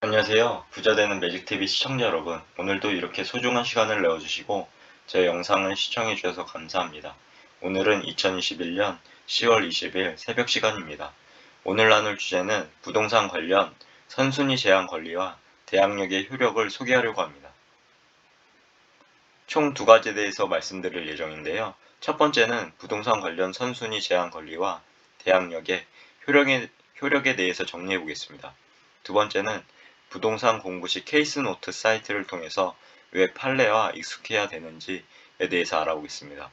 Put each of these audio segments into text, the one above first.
안녕하세요. 부자되는 매직TV 시청자 여러분. 오늘도 이렇게 소중한 시간을 내어주시고 제 영상을 시청해주셔서 감사합니다. 오늘은 2021년 10월 20일 새벽 시간입니다. 오늘 나눌 주제는 부동산 관련 선순위 제한 권리와 대항력의 효력을 소개하려고 합니다. 총 두 가지에 대해서 말씀드릴 예정인데요. 첫 번째는 부동산 관련 선순위 제한 권리와 대항력의 효력에 대해서 정리해 보겠습니다. 두 번째는 부동산 공부시 케이스 노트 사이트를 통해서 왜 판례와 익숙해야 되는지에 대해서 알아보겠습니다.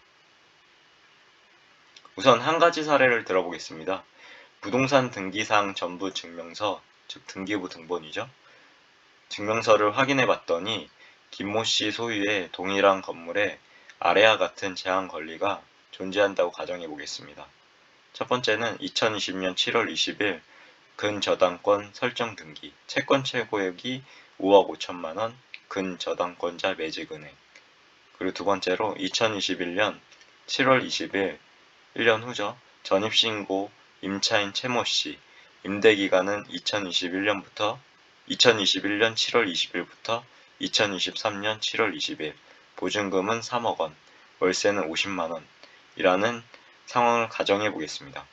우선 한 가지 사례를 들어보겠습니다. 부동산 등기사항 전부 증명서, 즉 등기부 등본이죠. 증명서를 확인해 봤더니 김모 씨 소유의 동일한 건물에 아래와 같은 제한 권리가 존재한다고 가정해 보겠습니다. 첫 번째는 2020년 7월 20일 근저당권 설정 등기, 채권 최고액이 5억 5천만 원, 근저당권자 매직은행. 그리고 두 번째로 2021년 7월 20일 1년 후죠. 전입신고 임차인 최모 씨, 임대기간은 2021년 7월 20일부터 2023년 7월 20일, 보증금은 3억 원, 월세는 50만 원이라는 상황을 가정해 보겠습니다.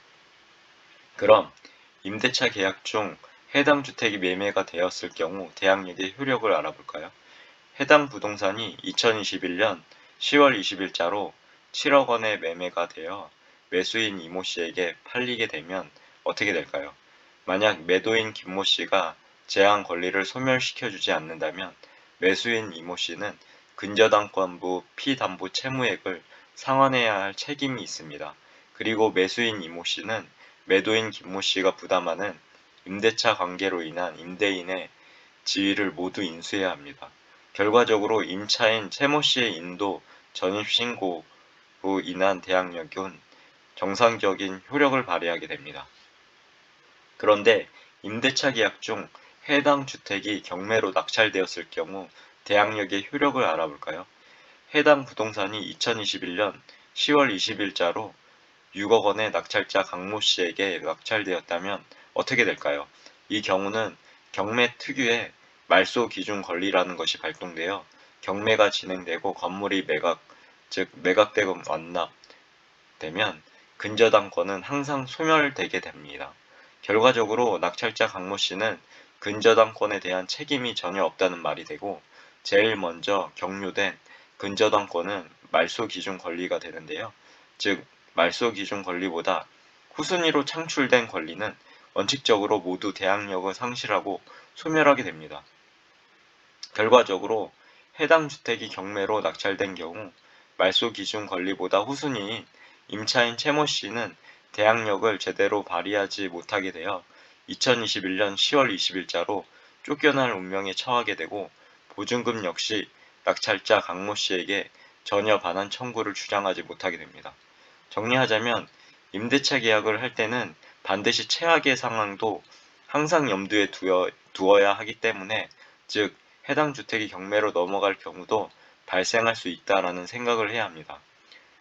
그럼 임대차 계약 중 해당 주택이 매매가 되었을 경우 대항력의 효력을 알아볼까요? 해당 부동산이 2021년 10월 20일자로 7억 원에 매매가 되어 매수인 이모 씨에게 팔리게 되면 어떻게 될까요? 만약 매도인 김모 씨가 제한 권리를 소멸시켜주지 않는다면 매수인 이모 씨는 근저당권부 피담보 채무액을 상환해야 할 책임이 있습니다. 그리고 매수인 이모 씨는 매도인 김모 씨가 부담하는 임대차 관계로 인한 임대인의 지위를 모두 인수해야 합니다. 결과적으로 임차인 최모 씨의 인도 전입신고로 인한 대항력은 정상적인 효력을 발휘하게 됩니다. 그런데 임대차 계약 중 해당 주택이 경매로 낙찰되었을 경우 대항력의 효력을 알아볼까요? 해당 부동산이 2021년 10월 20일자로 6억 원의 낙찰자 강모 씨에게 낙찰되었다면 어떻게 될까요? 이 경우는 경매 특유의 말소 기준 권리라는 것이 발동되어 경매가 진행되고 건물이 즉 매각되고 완납되면 근저당권은 항상 소멸되게 됩니다. 결과적으로 낙찰자 강모 씨는 근저당권에 대한 책임이 전혀 없다는 말이 되고 제일 먼저 경유된 근저당권은 말소 기준 권리가 되는데요. 즉 말소 기준 권리보다 후순위로 창출된 권리는 원칙적으로 모두 대항력을 상실하고 소멸하게 됩니다. 결과적으로 해당 주택이 경매로 낙찰된 경우 말소 기준 권리보다 후순위인 임차인 최모 씨는 대항력을 제대로 발휘하지 못하게 되어 2021년 10월 20일자로 쫓겨날 운명에 처하게 되고 보증금 역시 낙찰자 강모 씨에게 전혀 반환 청구를 주장하지 못하게 됩니다. 정리하자면 임대차 계약을 할 때는 반드시 최악의 상황도 항상 염두에 두어야 하기 때문에 즉 해당 주택이 경매로 넘어갈 경우도 발생할 수 있다라는 생각을 해야 합니다.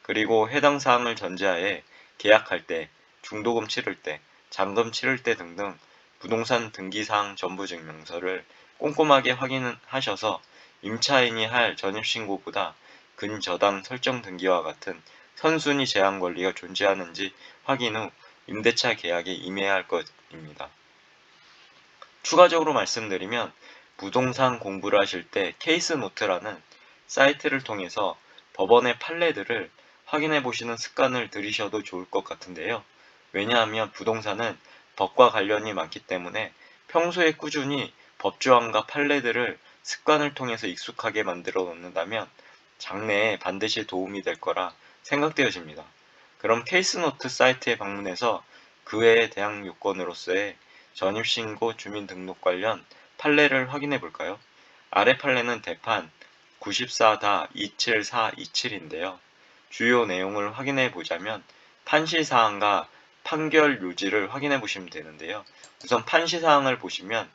그리고 해당 사항을 전제하에 계약할 때, 중도금 치를 때, 잔금 치를 때 등등 부동산 등기사항 전부증명서를 꼼꼼하게 확인하셔서 임차인이 할 전입신고보다 근저당 설정 등기와 같은 선순위 제한 권리가 존재하는지 확인 후 임대차 계약에 임해야 할 것입니다. 추가적으로 말씀드리면 부동산 공부를 하실 때 케이스 노트라는 사이트를 통해서 법원의 판례들을 확인해 보시는 습관을 들이셔도 좋을 것 같은데요. 왜냐하면 부동산은 법과 관련이 많기 때문에 평소에 꾸준히 법조항과 판례들을 습관을 통해서 익숙하게 만들어 놓는다면 장래에 반드시 도움이 될 거라 생각되어집니다. 그럼 케이스노트 사이트에 방문해서 그 외에 대항 요건으로서의 전입신고 주민등록 관련 판례를 확인해 볼까요? 아래 판례는 대판 94-27427인데요. 주요 내용을 확인해 보자면 판시사항과 판결 요지를 확인해 보시면 되는데요. 우선 판시사항을 보시면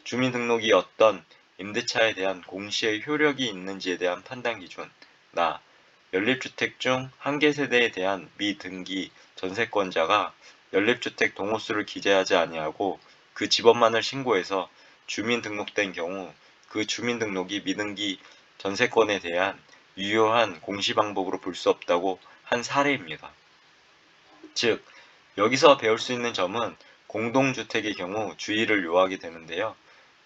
주민등록이 어떤 임대차에 대한 공시의 효력이 있는지에 대한 판단 기준 연립주택 중 한 개 세대에 대한 미등기 전세권자가 연립주택 동호수를 기재하지 아니하고 그 집원만을 신고해서 주민등록된 경우 그 주민등록이 미등기 전세권에 대한 유효한 공시방법으로 볼 수 없다고 한 사례입니다. 즉, 여기서 배울 수 있는 점은 공동주택의 경우 주의를 요하게 되는데요.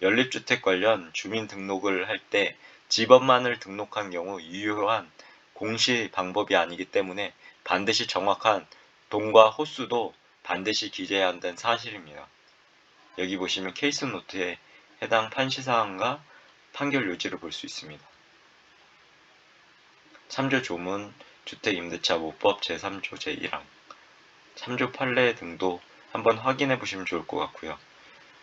연립주택 관련 주민등록을 할 때 집업만을 등록한 경우 유효한 공시 방법이 아니기 때문에 반드시 정확한 동과 호수도 반드시 기재해야 한다는 사실입니다. 여기 보시면 케이스 노트에 해당 판시사항과 판결 요지를 볼 수 있습니다. 참조 조문, 주택임대차 모법 제3조 제1항, 참조 판례 등도 한번 확인해 보시면 좋을 것 같고요.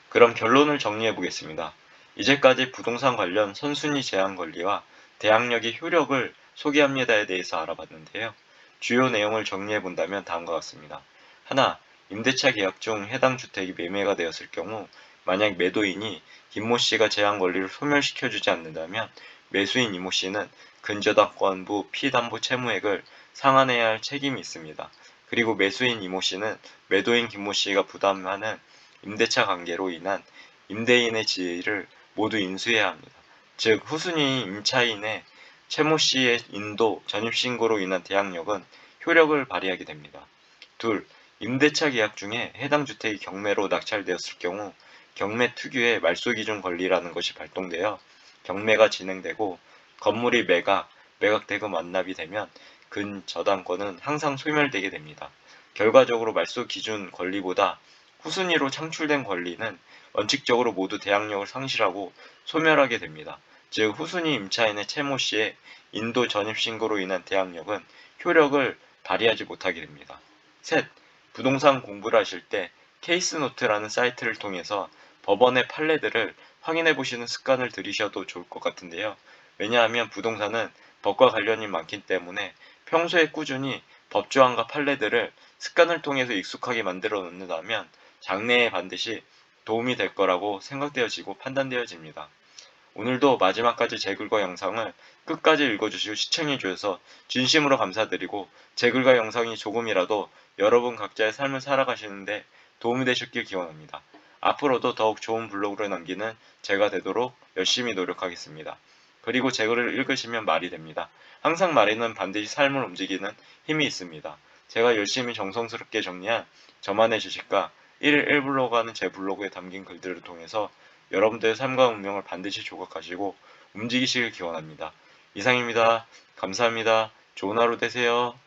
그럼 결론을 정리해 보겠습니다. 이제까지 부동산 관련 선순위 제한 권리와 대항력의 효력을 소개합니다에 대해서 알아봤는데요. 주요 내용을 정리해 본다면 다음과 같습니다. 하나, 임대차 계약 중 해당 주택이 매매가 되었을 경우 만약 매도인이 김모 씨가 제한 권리를 소멸시켜주지 않는다면 매수인 이모 씨는 근저당권부 피담보 채무액을 상환해야 할 책임이 있습니다. 그리고 매수인 이모 씨는 매도인 김모 씨가 부담하는 임대차 관계로 인한 임대인의 지위를 모두 인수해야 합니다. 즉, 후순위 임차인의 최모 씨의 인도 전입신고로 인한 대항력은 효력을 발휘하게 됩니다. 둘, 임대차 계약 중에 해당 주택이 경매로 낙찰되었을 경우 경매 특유의 말소기준 권리라는 것이 발동되어 경매가 진행되고 건물이 매각대금 완납이 되면 근저당권은 항상 소멸되게 됩니다. 결과적으로 말소기준 권리보다 후순위로 창출된 권리는 원칙적으로 모두 대항력을 상실하고 소멸하게 됩니다. 즉, 후순위 임차인의 최모 씨의 인도 전입신고로 인한 대항력은 효력을 발휘하지 못하게 됩니다. 셋, 부동산 공부를 하실 때 케이스노트라는 사이트를 통해서 법원의 판례들을 확인해 보시는 습관을 들이셔도 좋을 것 같은데요. 왜냐하면 부동산은 법과 관련이 많기 때문에 평소에 꾸준히 법조항과 판례들을 습관을 통해서 익숙하게 만들어 놓는다면 장래에 반드시 도움이 될 거라고 생각되어지고 판단되어집니다. 오늘도 마지막까지 제 글과 영상을 끝까지 읽어주시고 시청해주셔서 진심으로 감사드리고 제 글과 영상이 조금이라도 여러분 각자의 삶을 살아가시는데 도움이 되셨길 기원합니다. 앞으로도 더욱 좋은 블로그를 남기는 제가 되도록 열심히 노력하겠습니다. 그리고 제 글을 읽으시면 말이 됩니다. 항상 말에는 반드시 삶을 움직이는 힘이 있습니다. 제가 열심히 정성스럽게 정리한 저만의 지식과 1일 1블로그 하는 제 블로그에 담긴 글들을 통해서 여러분들의 삶과 운명을 반드시 조각하시고 움직이시길 기원합니다. 이상입니다. 감사합니다. 좋은 하루 되세요.